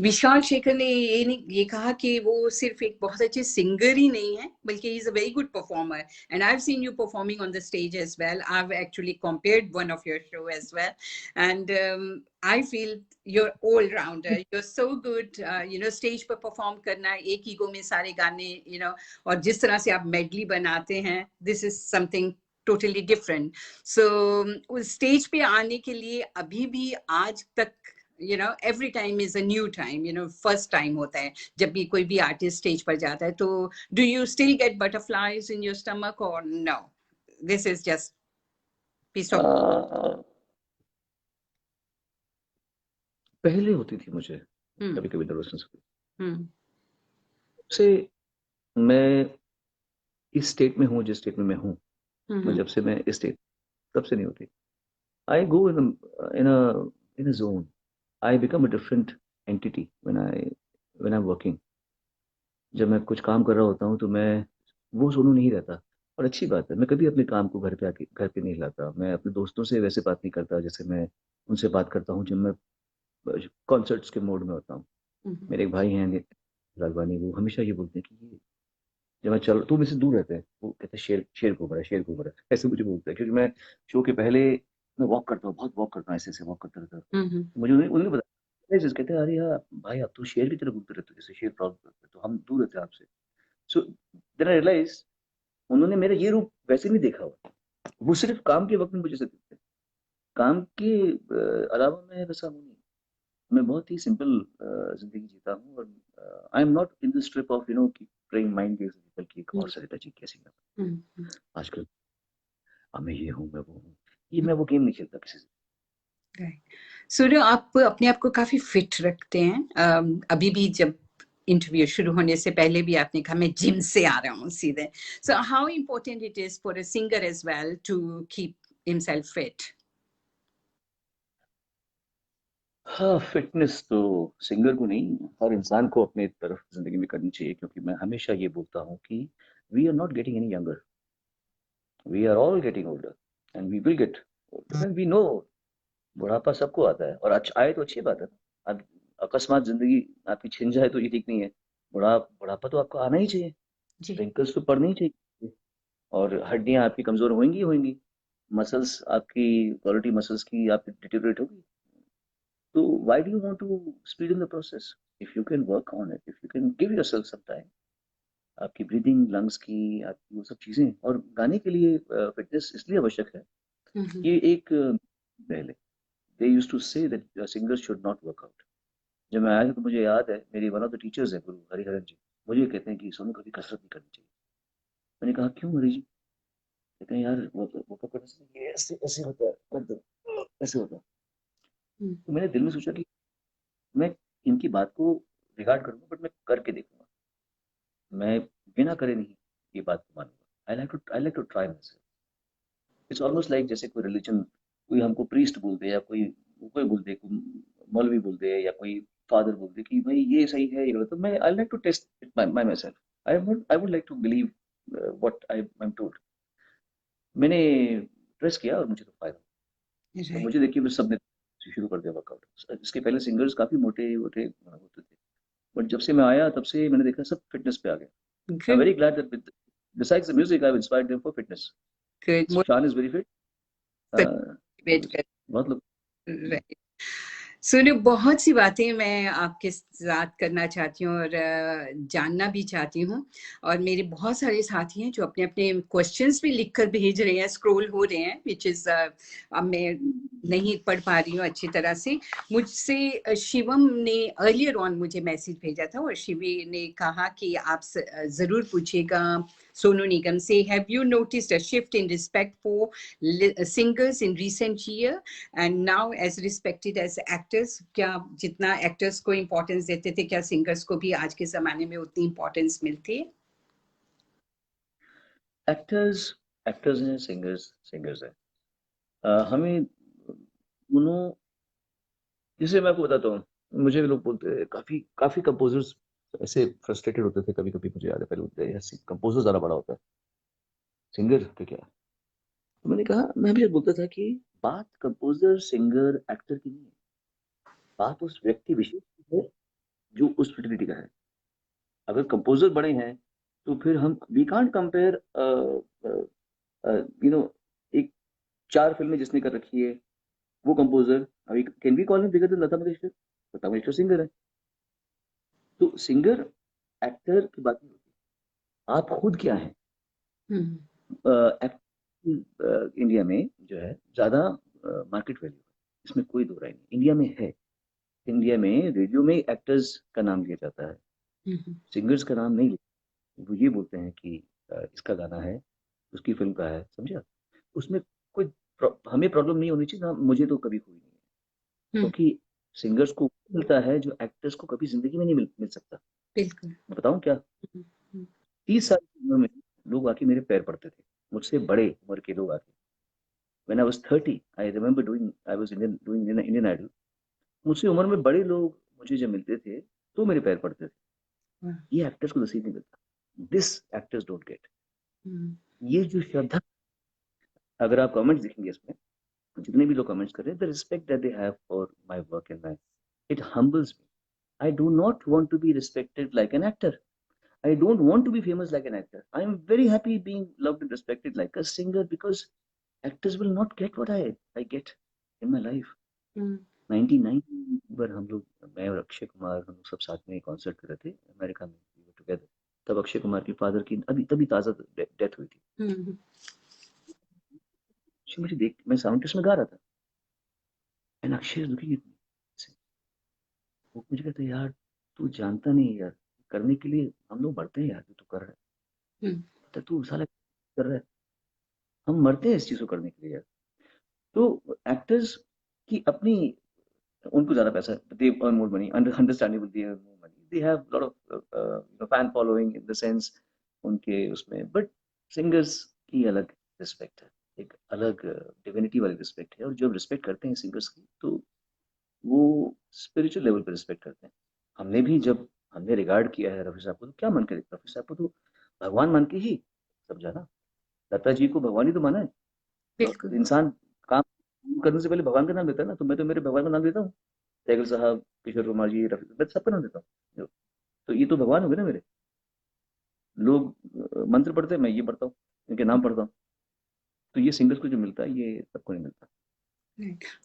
विशाल शेखर ने ये कहा कि वो सिर्फ एक बहुत अच्छे सिंगर ही नहीं है, बल्कि he is a very good performer, and I have seen you performing on the stage as well. I have actually compered one of your show as well, and I feel you're all rounder, you're so good, stage पर perform करना, एक ही गो में सारे गाने, और जिस तरह से आप मेडली बनाते हैं, this is something totally different. So उस स्टेज पे आने के लिए अभी भी आज तक, every time is a new time, first time होता है जब भी कोई भी आर्टिस्ट स्टेज पर जाता है। तो do you still get butterflies in your stomach or no, this is just piece of पहले होती थी मुझे कभी कभी नर्वसनेस से। मैं इस स्टेट में हूँ जिस स्टेट में मैं हूँ, मैं जब से मैं इस स्टेट, तब से नहीं होती। I go in a zone, I become a different entity when I am working. जब मैं कुछ काम कर रहा होता हूँ तो मैं वो सोनू नहीं रहता। और अच्छी बात है, मैं कभी अपने काम को घर पे नहीं लाता। मैं अपने दोस्तों से वैसे बात नहीं करता जैसे मैं उनसे बात करता हूँ जब मैं कॉन्सर्ट्स के मोड में होता हूँ। मेरे एक भाई हैं राघवानी, वो हमेशा ये बोलते हैं कि ये जब मैं चल तो मुझसे दूर रहते हैं, वो कहते हैं शेर शेर को बड़ा, शेर को बड़ा, ऐसे मुझे बोलते हैं, क्योंकि मैं शो के पहले मैं वॉक करता हूँ, बहुत वॉक करता हूँ, ऐसे ऐसे वॉक करता रहता हूँ। हम्म। तो मुझे उन्होंने उन्होंने बताया, जिस कहते हैं, अरे यार भाई आप तो शेर की तरह घूमते रहते हो, जैसे शेर प्रॉब्लम करते हैं, तो हम दूर रहते हैं आपसे। सो देन आई रियलाइज उन्होंने मेरा ये रूप वैसे नहीं देखा हुआ, वो सिर्फ काम के वक्त में मुझे ऐसे दिखते हैं। काम के अलावा मैं वैसा हूँ नहीं। मैं बहुत ही सिंपल जिंदगी जीता हूँ, और I am not in this trip of playing mind games people की, एक और सरिता जी कैसी मैं हम्म। आजकल, मैं ये हूँ, मैं वो हूँ, ये मैं वो गेम नहीं खेलता किसी से। सूर्य, आप अपने आप को काफी फिट रखते हैं। अभी भी जब इंटरव्यू शुरू होने से पहले भी आपने कहा मैं जिम से आ रहा हूँ सीधे। So how important it is for a singer as well to keep himself fit? हाँ, फिटनेस तो सिंगर को नहीं, हर इंसान को अपने तरफ जिंदगी में करनी चाहिए, क्योंकि मैं हमेशा ये बोलता हूँ कि we are not getting any younger, we are all getting older, and we will get older, and we know बुढ़ापा सबको आता है, और अच्छा आए तो अच्छी बात है। अब अकस्मात जिंदगी आपकी छिन जाए तो ये ठीक नहीं है। बुढ़ापा तो आपको आना ही चाहिए, जी। रिंकल्स तो पड़नी ही चाहिए, और हड्डियां आपकी कमजोर होंगी ही होंगी, मसल्स आपकी, क्वालिटी मसल्स की आपकी डिटेरियोरेट होगी। तो why do you want to speed in the process? If you can work on it, if you can give yourself some time, आपकी ब्रीदिंग, लंग्स की, आपकी वो सब चीजें, और गाने के लिए फिटनेस इसलिए आवश्यक है। हम्म। ये एक पहले they used to say that singers should not work out. जब मैं आया था तो मुझे याद है, मेरी वन ऑफ द टीचर्स है, गुरु हरिहरन जी, मुझे कहते हैं कि सोनू कभी कसरत नहीं करनी चाहिए। मैंने कहा क्यों हरी जी? कहते हैं यार वो करने से ये ऐसे ऐसे होता है, कर दो, ऐसे होता है। तो मैंने दिल में सोचा कि मैं इनकी बात को रिगार्ड करूंगा, बट मैं करके देखूंगा, मैं बिना करे नहीं ये बात को मानूंगा। I like to try myself. It's almost like जैसे कोई रिलीजन, कोई हमको प्रीस्ट बोल दे, या कोई कोई बोल दे, कोई मौलवी बोल दे, या कोई फादर बोल दे कि भाई ये सही है, ये गलत है, तो मैं I like to test it by myself. I would like to believe what I am told. मैंने ट्रेस किया और मुझे तो फायदा हुआ। और राइट। मुझे देखिए फिर सबने शुरू कर दिया वर्कआउट। इसके पहले सिंगर्स काफी मोटे मोटे होते थे, बट जब से मैं आया तब से मैंने देखा सब फिटनेस पे आ गए। आई am good. Very glad that besides the music I've inspired them for fitness. Good. Shan is very fit. Motivate कर। बहुत लोग। राइट। सुनो, बहुत सी बातें मैं आपके साथ करना चाहती हूँ और जानना भी चाहती हूँ। और मेरे बहुत सारे साथी हैं जो अपने अपने क्वेश्चंस भी लिख कर भेज रहे हैं, स्क्रॉल हो रहे हैं, विच इज़ अब मैं नहीं पढ़ पा रही हूँ अच्छी तरह से। मुझसे शिवम ने अर्लियर ऑन मुझे मैसेज भेजा था और शिवी ने कहा कि आप ज़रूर पूछिएगा सोनू निगम से, have you noticed a shift in respect for singers in recent year and now as respected as actors? क्या जितना एक्टर्स को इम्पोर्टेंस देते थे, क्या सिंगर्स को भी आज के जमाने में उतनी इम्पोर्टेंस मिलती है? एक्टर्स एक्टर्स हैं, सिंगर्स सिंगर्स हैं। हमें दोनों, जैसे मैं आपको बताता हूँ, मुझे लोग बोलते हैं, काफी काफी कंपोजर्स ऐसे फ्रस्ट्रेटेड होते थे कभी कभी, मुझे याद है पहले बोलते हैं ऐसे कंपोजर ज्यादा बड़ा होता है, सिंगर का क्या? तो मैंने कहा, मैं भी बोलता था कि बात कंपोजर सिंगर एक्टर की नहीं है, बात उस व्यक्ति विशेष की है जो उस फिटिलिटी का है। अगर कंपोजर बड़े हैं तो फिर हम we can't compare, you know, एक 4 फिल्में जिसने कर रखी है वो कंपोजर, अभी can we call him bigger than Lata Mangeshkar? Lata Mangeshkar singer है। तो सिंगर एक्टर की बात नहीं होती, आप खुद क्या हैं। हम्म। इंडिया में जो है ज्यादा मार्केट वैल्यू है, इसमें कोई दो राय नहीं, इंडिया में है। इंडिया में रेडियो में एक्टर्स का नाम लिया जाता है, हम्म। सिंगर्स का नाम नहीं लिया। वो ये बोलते हैं कि इसका गाना है, उसकी फिल्म का है, समझा? उसमें कोई हमें प्रॉब्लम नहीं होनी चाहिए ना, मुझे तो कभी हुई नहीं है, हम्म। क्योंकि सिंगर्स को मिलता है जो एक्टर्स को कभी जिंदगी में नहीं मिल सकता। बिल्कुल। मैं बताऊं क्या, हम्म। 30 साल की उम्र में लोग आके मेरे पैर पड़ते थे, मुझसे बड़े उम्र के लोग आके। When I was 30 I remember doing I was doing Indian Idol. मुझसे उम्र में बड़े लोग मुझे जब मिलते थे तो मेरे पैर पड़ते थे। वाह। ये एक्टर्स को नसीब नहीं मिलता, दिस एक्टर्स डोंट गेट। हम्म। ये जो श्रद्धा, अगर आप कमेंट्स देखेंगे इसमें, जितने भी लोग कमेंट्स कर रहे हैं, the respect that they have for my work and my, it हम्बल्स me. I do not want to be respected like an actor. I don't want to be famous like an actor. I am very happy being loved and respected like a singer because actors will not get what I get in my life. 99 पर हम लोग, मैं और अक्षय कुमार, हम लोग सब साथ में कॉन्सर्ट कर रहे थे अमेरिका में, we were together. तब अक्षय कुमार की फादर की अभी तभी ताजा डेथ हुई थी. मुझे देख, मैं साउंड टेस्ट में गा रहा था and Akshay looking at me. वो मुझे कहता है, यार तू जानता नहीं यार, करने के लिए हम लोग मरते हैं यार, तू कर रहा है, तो तू साला कर रहा है, हम मरते हैं इस चीज को करने के लिए यार. तो एक्टर्स की अपनी, उनको ज्यादा पैसा, they earn more money, understandable, they earn more money, they have a lot of fan following in the sense उनके उसमें, but सिंगर्स की अलग रिस्पेक्ट है, एक अलग डिविनिटी वाली रिस्पेक्ट है. और जब रिस्पेक्ट करते हैं सिंगर्स की तो वो स्पिरिचुअल लेवल पे रिस्पेक्ट करते हैं. हमने भी जब हमने रिगार्ड किया है रफी साहब को, तो क्या मान के, रफी साहब को तो भगवान मान के ही समझा ना. लता जी को भगवान ही तो माना है. बिल्कुल. इंसान काम करने से पहले भगवान का नाम लेता है ना, तो मैं तो मेरे भगवान का नाम लेता हूँ, सैगल साहब, किशोर कुमार जी, रफी, मैं सबका नाम लेता हूँ. तो ये तो भगवान हो गए ना मेरे. लोग मंत्र पढ़ते हैं, मैं ये पढ़ता हूँ, इनके नाम पढ़ता हूँ. तो ये सिंगर्स को जो मिलता है ये सबको नहीं मिलता.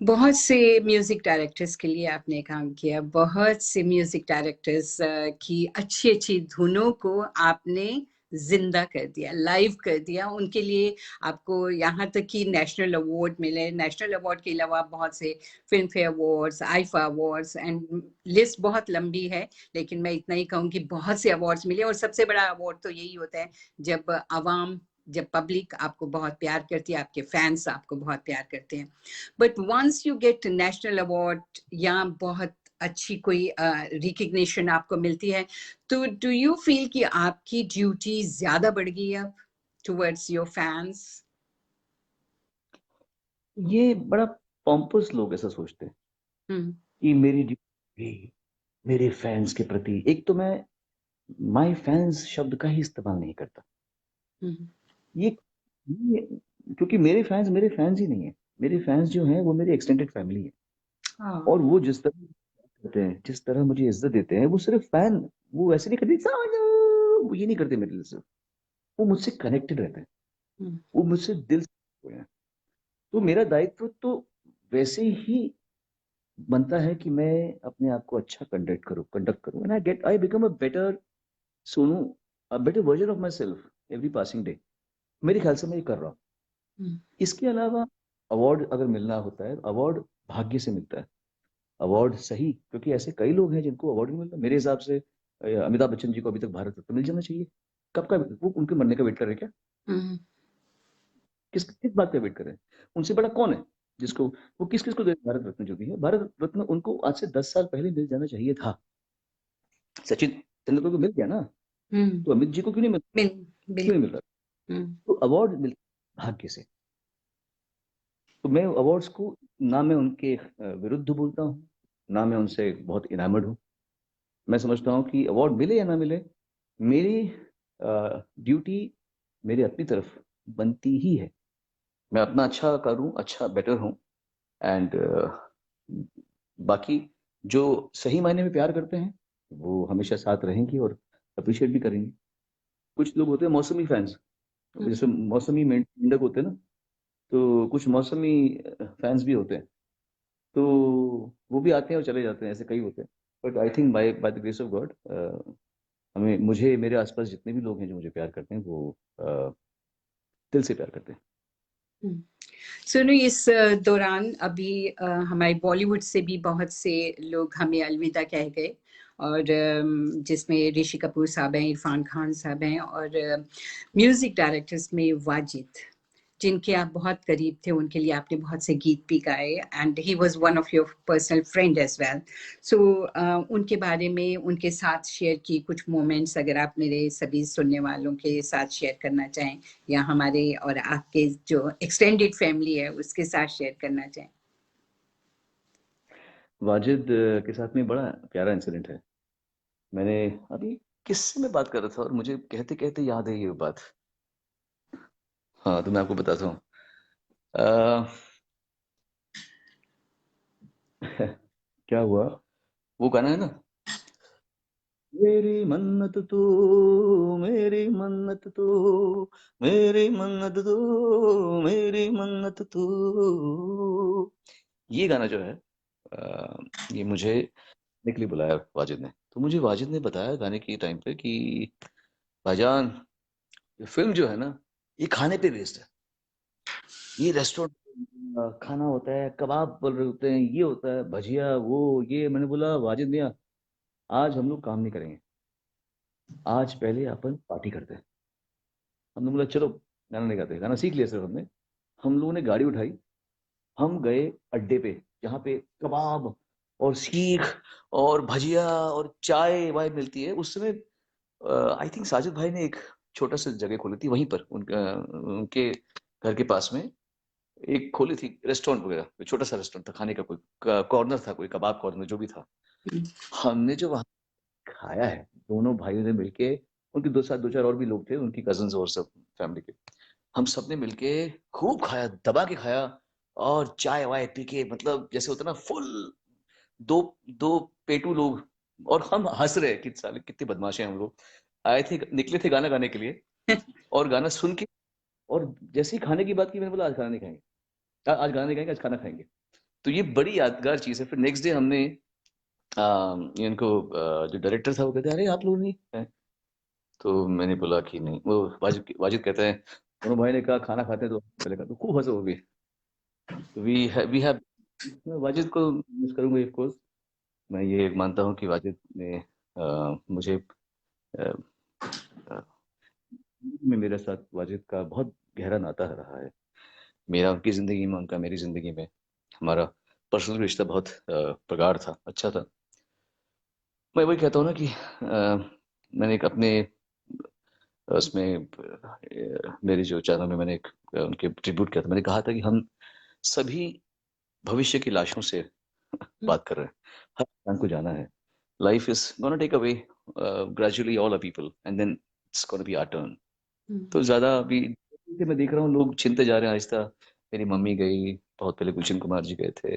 बहुत से म्यूजिक डायरेक्टर्स के लिए आपने काम किया, बहुत से म्यूजिक डायरेक्टर्स की अच्छी अच्छी धुनों को आपने जिंदा कर दिया, लाइव कर दिया. उनके लिए आपको यहाँ तक कि नेशनल अवार्ड मिले. नेशनल अवार्ड के अलावा बहुत से film fair awards, IIFA awards, and list बहुत लंबी है, लेकिन मैं इतना ही कहूँ कि बहुत से अवार्ड्स मिले. और सबसे बड़ा अवार्ड तो यही होता है जब आवाम, जब पब्लिक आपको बहुत प्यार करती है, आपके फैंस आपको बहुत प्यार करते हैं. But once you get national award या बहुत अच्छी कोई रिकग्निशन आपको मिलती है, तो डू यू फील कि आपकी ड्यूटी ज्यादा बढ़ गई अब टुवर्ड्स योर फैंस? ये बड़ा पॉम्पस लोग ऐसा सोचते हैं कि मेरी ड्यूटी मेरे फैंस के प्रति. एक तो मैं माय फैंस शब्द का ही इस्तेमाल नहीं करता. ये क्योंकि मेरे फैंस ही नहीं है. मेरे फैंस जो हैं वो मेरी एक्सटेंडेड फैमिली है. और वो जिस तरह करते हैं, जिस तरह मुझे इज्जत देते हैं, वो सिर्फ फैन, वो ऐसे नहीं करते, वो ये नहीं करते मेरे लिए. सिर्फ वो मुझसे कनेक्टेड रहते हैं, वो मुझसे दिल से जुड़े हैं. तो मेरा दायित्व तो वैसे ही बनता है कि मैं अपने आप को अच्छा कंडक्ट करूं and I become a better Sonu, a better version of my self every passing day. मेरे ख्याल से मैं ये कर रहा हूँ. इसके अलावा अवार्ड अगर मिलना होता है, अवार्ड भाग्य से मिलता है. अवार्ड सही, क्योंकि ऐसे कई लोग हैं जिनको अवार्ड नहीं मिलता. मेरे हिसाब से अमिताभ बच्चन जी को अभी तक भारत रत्न मिल जाना चाहिए. कब का वो उनके मरने का वेट कर रहे हैं क्या? किस किस बात का वेट कर रहे हैं? उनसे बड़ा कौन है जिसको, वो किस किस को दे भारत रत्न? जो भी है भारत रत्न उनको आज से 10 साल पहले मिल जाना चाहिए था. सचिन तेंदुलकर को मिल गया ना, तो अमित जी को क्यों नहीं क्यों नहीं मिल रहा? तो अवार्ड मिलता भाग्य से. तो मैं अवार्ड्स को ना मैं उनके विरुद्ध बोलता हूँ, ना मैं उनसे बहुत इनामर्ड हूँ. मैं समझता हूँ कि अवार्ड मिले या ना मिले, मेरी ड्यूटी मेरे अपनी तरफ बनती ही है. मैं अपना अच्छा करूँ, अच्छा बेटर हूँ. एंड बाकी जो सही मायने में प्यार करते हैं वो हमेशा साथ रहेंगे और अप्रिशिएट भी करेंगे. कुछ लोग होते हैं मौसमी फैंस, जैसे मौसमी मेंढक होते हैं ना, तो कुछ मौसमी फैंस भी होते हैं. तो वो भी आते हैं और चले जाते हैं, ऐसे कई होते हैं. But I think by by the grace of God, हमें, मुझे, मेरे आसपास जितने भी लोग हैं जो मुझे प्यार करते हैं वो दिल से प्यार करते हैं. सुनो, इस दौरान अभी हमारे बॉलीवुड से भी बहुत से लोग हमें अलविदा कह गए, और जिसमें ऋषि कपूर साहब हैं, इरफान खान साहब हैं, और म्यूजिक डायरेक्टर्स में वाजिद, जिनके आप बहुत करीब थे. उनके लिए आपने बहुत से गीत भी गाए, and he was one of your personal friend as well. So उनके बारे में, उनके साथ शेयर की कुछ मोमेंट्स अगर आप मेरे सभी सुनने वालों के साथ शेयर करना चाहें, या हमारे और आपके जो एक्सटेंडेड फैमिली है उसके साथ शेयर करना चाहें. वाजिद के साथ में बड़ा प्यारा इंसिडेंट है. मैंने अभी किससे मैं बात कर रहा था और मुझे कहते कहते याद है ये बात. हाँ, तो मैं आपको बताता हूँ. क्या हुआ, वो गाना है ना, मेरी मन्नत तू, मेरी मन्नत तू, मेरी मन्नत तू, मेरी मन्नत तू। ये गाना जो है ये मुझे गाने के लिए बुलाया वाजिद ने। तो मुझे वाजिद ने बताया गाने के टाइम पे कि भाईजान, ये फिल्म जो है ना, ये खाने पे बेस्ड है। ये रेस्टोरेंट खाना होता है, कबाब बोल रहे होते हैं, ये होता है भजिया वो ये। मैंने बोला वाजिद मियाँ, आज हम लोग काम नहीं करेंगे, आज पहले अपन पार्टी करते हैं। हमने बोला चलो गाना नहीं गाते, गाना सीख लिया सर हमने। हम लोगों ने गाड़ी उठाई, हम गए अड्डे पे, जहाँ पे कबाब और सीख और भजिया और चाय वाय मिलती है। उस समय आई थिंक साजिद भाई ने एक छोटा सा जगह खोली थी वहीं पर, उनके घर के पास में एक खोली थी रेस्टोरेंट वगैरह, छोटा सा रेस्टोरेंट था, खाने का कोई कॉर्नर था, कोई कबाब कॉर्नर जो भी था। हमने जो वहाँ खाया है दोनों भाइयों ने मिलके, उनके दो चार और भी लोग थे, उनकी कजन्स और सब फैमिली के, हम सबने मिलके खूब खाया, दबा के खाया। और चाय वाय पी के, मतलब जैसे होता ना फुल, दो दो पेटू लोग। और हम हंस रहे हैं कि साले कितने बदमाश हैं हम लोग। आए थे, निकले थे गाना गाने के लिए, और गाना सुन के, और जैसे ही खाने की बात की मैंने बोला आज खाना नहीं खाएंगे, आज गाना नहीं खाएंगे, आज खाना खाएंगे। तो ये बड़ी यादगार चीज है। फिर नेक्स्ट डे हमने इनको जो डायरेक्टर था वो कहते हैं अरे आप लोग नहीं हैं? तो मैंने बोला कि नहीं। वो वाजिद वाजिद कहते हैं दोनों भाई ने कहा खाना खाते हैं, तो पहले कहा तो खूब हंसे वो भी। वी हैव, मैं वाजिद को मिस करूंगा ऑफ कोर्स। मैं ये मानता हूँ कि वाजिद ने मुझे अ, अ, में मेरे साथ वाजिद का बहुत गहरा नाता रहा है। मेरा उनकी जिंदगी में, उनका मेरी जिंदगी में, हमारा पर्सनल रिश्ता बहुत प्रगाढ़ था, अच्छा था। मैं वही कहता हूँ ना कि मैंने एक अपने उसमें मेरे जो चैनल में मैंने एक उनके ट्रिब्यूट किया था। मैंने कहा था कि हम सभी भविष्य की लाशों से बात कर रहे हैं, हर इंसान को जाना है। Life is gonna take away gradually all a people and then it's gonna be our turn. तो ज्यादा अभी मैं देख रहा हूँ लोग चिनते जा रहे हैं आहिस्ता। मेरी मम्मी गई, बहुत पहले गुलशन कुमार जी गए थे,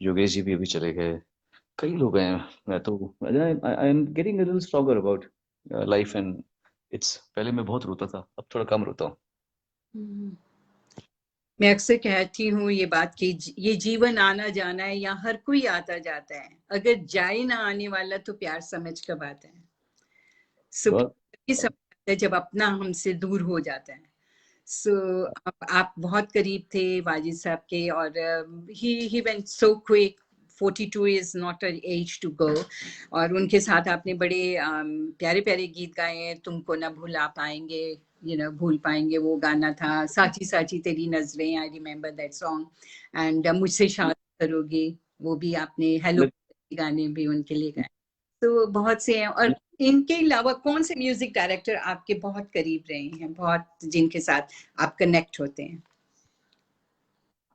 योगेश जी भी अभी चले गए, कई लोग हैं। मैं तो I am getting a little stronger about life and it's. पहले मैं बहुत रोता था, अब थोड़ा कम रोता हूँ। मैं अक्सर कहती हूँ ये बात कि ये जीवन आना जाना है, यहाँ हर कोई आता जाता है, अगर जाए ना आने वाला तो प्यार समझ कब आता है। सो बहुत ये सब आता है जब अपना हमसे दूर हो जाता है। सो आप बहुत करीब थे वाजिद साहब के, और he went so quick. 42 is not a age to go. और उनके साथ आपने बड़े प्यारे प्यारे गीत गाए हैं। तुमको ना भुला पाएंगे, भूल पाएंगे, वो गाना था। साची साची तेरी नजरें, I remember that song. And मुझसे शादी करोगे, वो भी आपने। हेलो गाने भी उनके लिए गाए। तो बहुत से हैं। और इनके अलावा कौन से म्यूजिक डायरेक्टर आपके बहुत करीब रहे हैं, बहुत, जिनके साथ आप कनेक्ट होते हैं?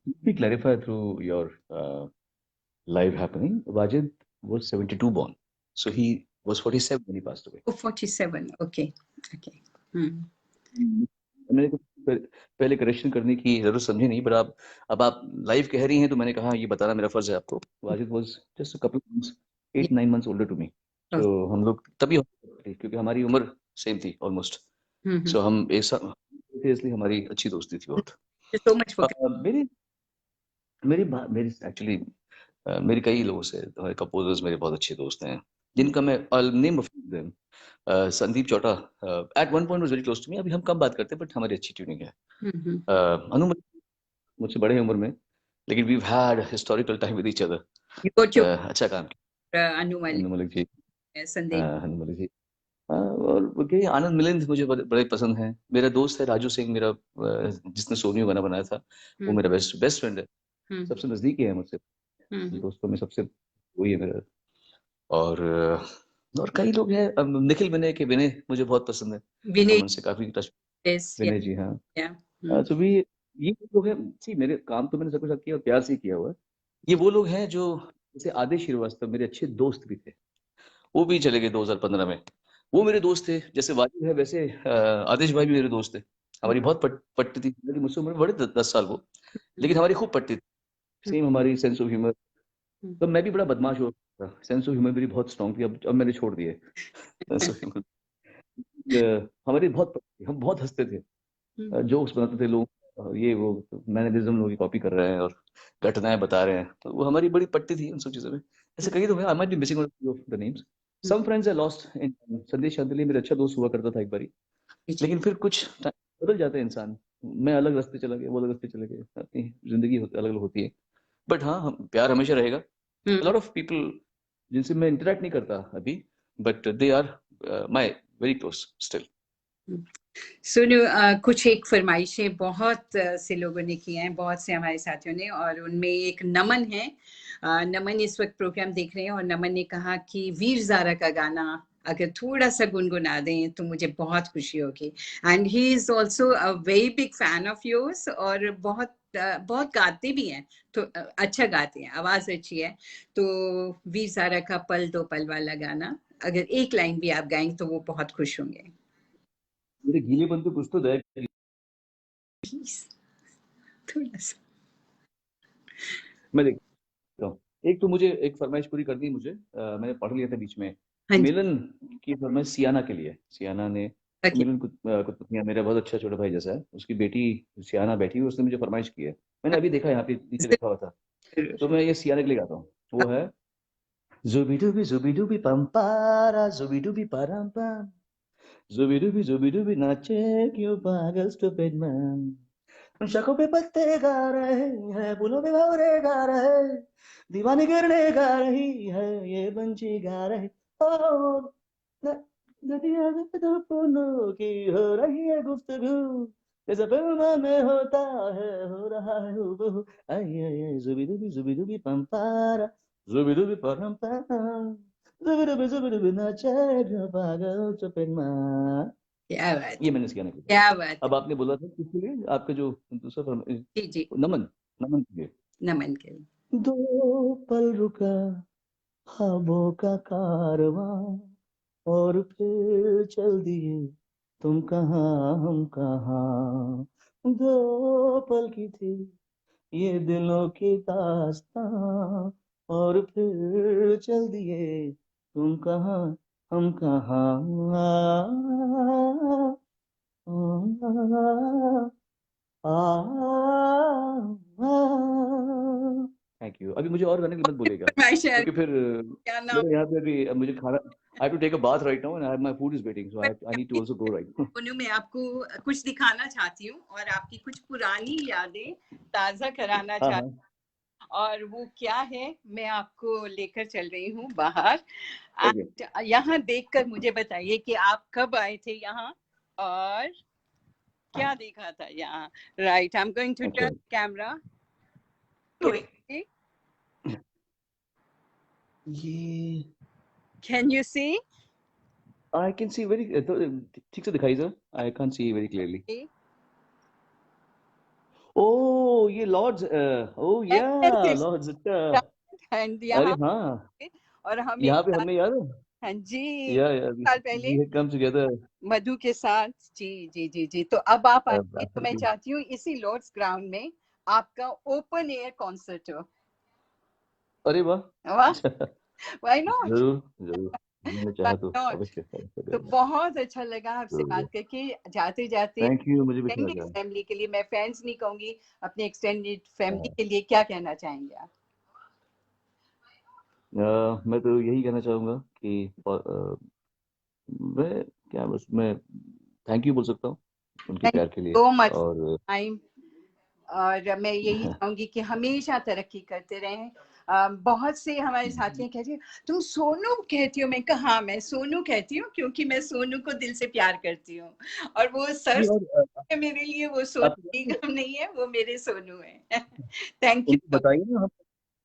Let me clarify through your live happening. Wajid was 72 born, so he was 47 when he passed away. 47, okay okay. मैंने तो पहले करेक्शन करने की जरूरत समझी नहीं, पर आप अब आप लाइव कह रही हैं तो मैंने कहा ये बताना मेरा फर्ज है आपको। Wajid was just a couple months, 8-9 months older to me. तो हम लोग तभी होते थे क्योंकि हमारी उम्र सेम थी ऑलमोस्ट। सो हम एक साथ थे, इसलिए हमारी अच्छी दोस्ती थी बहुत। So much for. मेरी मेरी मेरी एक्चुअली मेरे कई लोगों से, हमारे कंपोजर्स मेरे बहुत अच्छे दोस्त हैं जिनका मैं name of them. Sandeep Chowta at one point was very close to me. अभी हम कम बात करते हैं बट हमारी अच्छी ट्यूनिंग है। अनु मुझसे बड़े हैं उम्र में, लेकिन we had historical time with each other. You got your अच्छा काम किया अनु अनु मलिक जी। मलिक, संदीप। अनु मलिक जी। और उनके आनंद मिलिंद मुझे बड़े, बड़े पसंद हैं। मेरा दोस्त है राजू सिंह, मेरा जिसने सोनियो गाना बनाया था, वो मेरा बेस्ट बेस्ट फ्रेंड है, सबसे नजदीकी है मुझसे दोस्तों में, सबसे वही है मेरा। और कई लोग हैं। निखिल विनय के, विनय मुझे बहुत पसंद है, हम विनय, उनसे काफी टच। यस, विनय जी हाँ। या। तो भी ये लोग हैं। सी मेरे काम तो मैंने सबके साथ किया और प्यार से ही किया हुआ है। ये वो लोग हैं जो, जैसे आदेश श्रीवास्तव मेरे अच्छे दोस्त भी थे, वो भी चले गए 2015 में। वो मेरे दोस्त थे, जैसे वाजिद है वैसे आदेश भाई भी मेरे दोस्त थे। हमारी बहुत पटती थी, हालांकि मुझसे उम्र में बड़े 10 साल वो, लेकिन हमारी खूब पटती थी। सेम हमारी सेंस ऑफ ह्यूमर। तो मैं भी बड़ा बदमाश हूँ, सेंस ऑफ ह्यूमर मेरी बहुत स्ट्रांग थी, अब मैंने छोड़ दी है सेंस ऑफ ह्यूमर। हमारी बहुत, हम बहुत हंसते थे, जोक्स बनाते थे लोग, ये वो मैनरिज्म लोग कॉपी कर रहे हैं और घटनाएं बता रहे हैं, तो वो हमारी बड़ी पट्टी थी उन सब चीजों में। ऐसे कई तो I might be missing of the names, some friends I lost in. Sandesh Shandilya मेरा अच्छा दोस्त हुआ करता था एक बारी, लेकिन फिर कुछ time बदल जाते हैं इंसान, मैं अलग रास्ते चला गया, वो अलग रास्ते चले गए, अपनी जिंदगी अलग अलग होती है। बट हाँ, हम प्यार हमेशा रहेगा। लॉट ऑफ पीपल जिनसे मैं इंटरेक्ट नहीं करता अभी, but they are my very close still. सुनो, कुछ एक फरमाइशें बहुत से लोगों ने की हैं, बहुत से हमारे साथियों ने, और उनमें एक नमन है। नमन इस वक्त प्रोग्राम देख रहे हैं और नमन ने कहा कि वीर ज़ारा का गाना अगर थोड़ा सा गुनगुना दें तो मुझे बहुत खुशी होगी। And he is also a very big fan of yours, और बहुत गाते भी हैं, तो अच्छा गाते हैं, आवाज अच्छी है। तो वीर ज़ारा का पल दो पल वाला गाना अगर एक लाइन भी आप गाएं तो वो बहुत खुश होंगे। मेरे गीलेपन पे कुछ तो दया करिए। प्लीज थोड़ा सा। मैं देखता हूँ। एक तो मुझे एक फरमाइश पूरी करनी है मुझे, मैंने पढ़ लिया था बीच में, हाँ जी। मिलन की फरमाइश सियाना के लिए। सियाना ने, ओके। मिलन कुतुबिया मेरा बहुत अच्छा छोटा भाई जैसा है, उसकी बेटी सियाना बैठी हुई, उसने मुझे फरमाइश की है, मैंने अभी देखा यहाँ पे नीचे लिखा हुआ था, तो मैं ये सियाना के लिए गाता हूँ। वो है जुबी डूबी पंपारा जुबी डूबी परम पम, जुबी डूबी नाचे क्यों पागल स्टूपिड मैन, शकों पे पत्ते गा रहे हैं, फूलों पे भंवरे गा रहे, दीवानी गिरने गा रही है, ये पंछी गा रहे, ओ न- नदियां में तूफानों की हो रही है गुफ्तगू, जैसे फिल्म में होता है, हो रहा है हूबहू, आई आई आई जुबी डूबी पंपारा जुबी डूबी परम पम, जुबी डूबी नाचे जो पागल चुपिन मां। क्या बात ये है, मैंने सिखाने को। क्या बात अब है। आपने बोला था किसके लिए, आपका जो दूसरा जी जी, नमन, नमन के लिए। नमन के लिए। दो पल रुका ख्वाबों का कारवां, और फिर चल दिए तुम कहाँ हम कहाँ, दो पल की थी ये दिलों की दास्तां, और फिर चल दिए तुम कहाँ हम कहाँ। Thank you. अभी मुझे और गाने के लिए मत बोलेगा, फरमाइश है, क्योंकि फिर क्या नाम। मेरे यहाँ पे अभी अब मुझे खाना, I have to take a bath right now and my food is waiting, so I need to also go right now. Sonu, मैं आपको कुछ दिखाना चाहती हूँ और आपकी कुछ पुरानी यादें ताजा कराना हाँ चाहती हाँ, हूँ। और वो क्या है, मैं आपको लेकर चल रही हूँ बाहर। ओके। यहाँ देखकर मुझे बताइए कि आप कब आए थे यहाँ और क्या देखा था यहाँ। Right, I am going to अच्छा, turn camera. Yeah can you see. I can see very, ठीक से दिखाई sir, I can't see very clearly. Oh yeah Lord's, ओ या लॉर्ड्स, अच्छा। एंड अरे यहाँ हाँ, और हम एक यहाँ पे साथ, हमने यार, हाँ जी, या साल पहले वी हैड कम टुगेदर। मधु के साथ। जी जी जी जी, तो अब आप आइए, तो मैं चाहती हूँ इसी लॉर्ड्स ग्राउंड में आपका ओपन एयर कॉन्सर्ट हो। अरे वाह, वाह, व्हाई नॉट, जरूर जरूर, मैंने व्हाई चाहा तो नॉट। अवश्य अवश्य तो करूंगा, बहुत अच्छा लगा आपसे जरूर। बात करके। जाते जाते थैंक यू, मुझे भी अच्छा एक्सटेंडेड लगा। फैमिली के लिए, मैं फ्रेंड्स नहीं कहूंगी, अपने एक्सटेंडेड फैमिली हाँ, के लिए क्या कहना चाहेंगे आप। मैं तो यही कहना चाहूंगा कि मैं क्या, बस मैं थैंक यू बोल सकता हूँ उनके थैंक प्यार के यू लिए। सो मच और टाइम। और मैं यही चाहूंगी कि हमेशा तरक्की करते रहें। बहुत से हमारे साथी कहते हैं तुम सोनू कहती हो, मैं कहा हाँ, मैं सोनू कहती हूँ क्योंकि मैं सोनू को दिल से प्यार करती हूँ, और वो सर जी, और है मेरे लिए, वो आप सोनू निगम नहीं है, वो मेरे सोनू है। थैंक उनको यू। बताइए ना, हम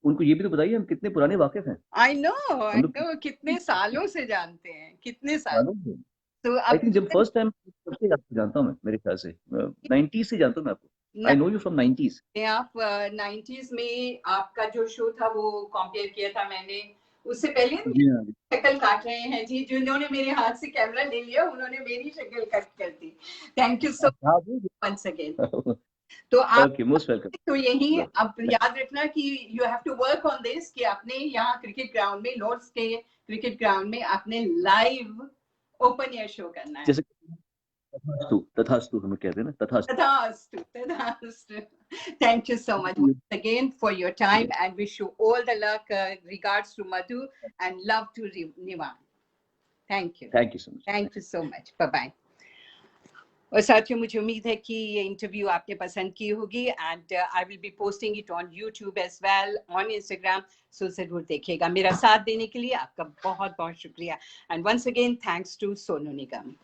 उनको ये भी तो बताइए हम कितने पुराने वाकिफ हैं। आई नो, आई हम लोग नो, कितने सालों से जानते हैं, कितने साल। मालूम है। तो आई अब थिंक जब फर्स्ट टाइम, सबसे आपको जानता हूँ मैं, मेरे ख्याल से 90s से जानता हूँ मैं आपको। I know you from 90s। आप 90s में आपका जो शो था वो कंपेयर किया था मैंने, उससे पहले जी हाँ जी। शक्ल काट रहे हैं जी, जिन्होंने मेरे हाथ से कैमरा ले लिया उन्होंने मेरी शक्ल कट कर दी। थैंक यू सो हाँ जी। Once again. तो आप ओके, मोस्ट वेलकम। तो यही अब याद रखना कि you have to work on this, कि आपने यहाँ क्रिकेट ग्राउंड में, लॉर्ड्स के क्रिकेट ग्राउंड में आपने लाइव ओपन एयर शो करना है। जैसे तथास्तु, तथास्तु हम कहते हैं ना, तथास्तु। Tadaastu, tadaastu. Thank you so much once again for your time, and wish you all the luck. Regards to Madhu and love to Nivan. Thank you. Thank you so much. Thank you so much. Bye bye. और साथियों, मुझे उम्मीद है कि ये interview आपने पसंद की होगी, and I will be posting it on YouTube as well, on Instagram, so जरूर देखिएगा। मेरा साथ देने के लिए आपका बहुत बहुत शुक्रिया, and once again thanks to Sonu Nigam.